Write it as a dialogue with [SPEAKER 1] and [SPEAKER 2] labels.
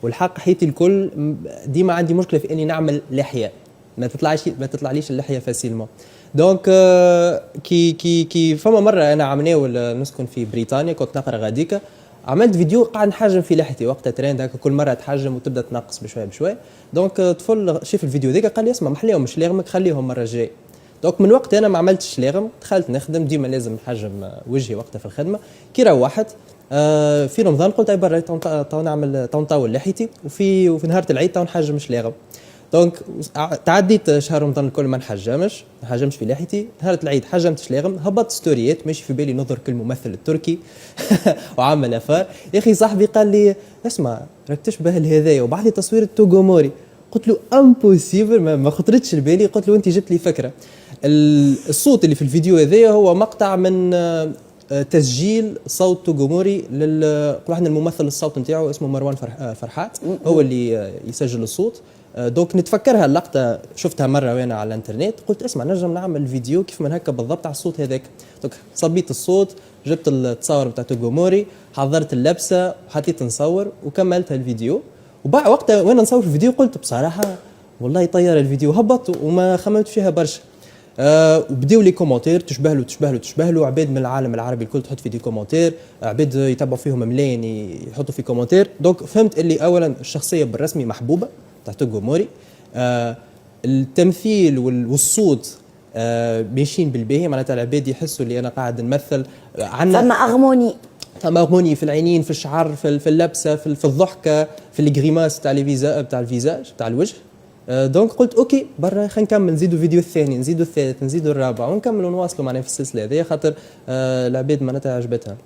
[SPEAKER 1] والحق حياتي الكل ديما عندي مشكله في اني نعمل لحيه، ما تطلعليش اللحيه فاسيلمون. دونك كي فما مره انا عملناه نسكن في بريطانيا، كنت نقرا غاديكا، عملت فيديو قاعد نحجم في لحيتي وقتها ترند هكا، كل مره تحجم وتبدا تنقص بشويه بشويه. دونك طفل شاف الفيديو ذاك قال لي اسمع محليهم مش لاغمك خليهم المره الجايه. دونك من وقت انا ما عملتش لاغم، دخلت نخدم ديما لازم نحجم وجهي وقتها في الخدمه. كي روحت في رمضان قلت اي برا تو نعمل تو نطول لحيتي، وفي نهار العيد تو نحجم مش لاغم. دونك تعديت شهر رمضان الكل ما نحجمش في لحيتي. نهار العيد حجمت شلاغم، هبطت ستوريات ماشي في بالي نظهر كل ممثل التركي وعمل افار. يا اخي صاحبي قال لي اسمع راك تشبه لهذايا، وبعث لي تصوير التوغوموري. قلت له امبوسيبل، ما خطرتش لبالي. قلت له انت جبت لي فكره. الصوت اللي في الفيديو هذايا هو مقطع من تسجيل صوت توغوموري واحد الممثل الصوت نتاعو اسمه مروان فرحات، هو اللي يسجل الصوت. دونك نتفكرها اللقطه شفتها مره وانا على الانترنت، قلت اسمع نجم نعمل فيديو كيف من هكا بالضبط على الصوت هذاك. دونك صبيت الصوت، جبت التصاور بتاع توغوموري، حضرت اللبسه وحطيت نصور وكملت الفيديو. وبعد وقتها وانا نصور في الفيديو قلت بصراحه والله طير الفيديو، هبط وما خممت فيها برشا. وبداو لي كومونتير تشبه له عباد من العالم العربي الكل تحط في دي كومونتير، عباد يتبعوا فيهم ملايين يحطوا في كومونتير. دونك فهمت اللي اولا الشخصيه بالرسمي محبوبه تاع توغوموري، التمثيل والصوت ماشيين بالباهي، معناتها العباد يحسوا اللي انا قاعد نمثل. عندنا فما اغموني في العينين، في الشعر، في اللبسه، في الضحكه، في الجريماس تاع الفيزاج تاع الوجه. دونك قلت اوكي برا خلينا نكمل، نزيدوا الفيديو الثاني، نزيدوا الثالث، نزيدوا الرابع، ونكملوا ونواصلوا معنا في السلسله هذه، خاطر العباد معناتها عجبتها.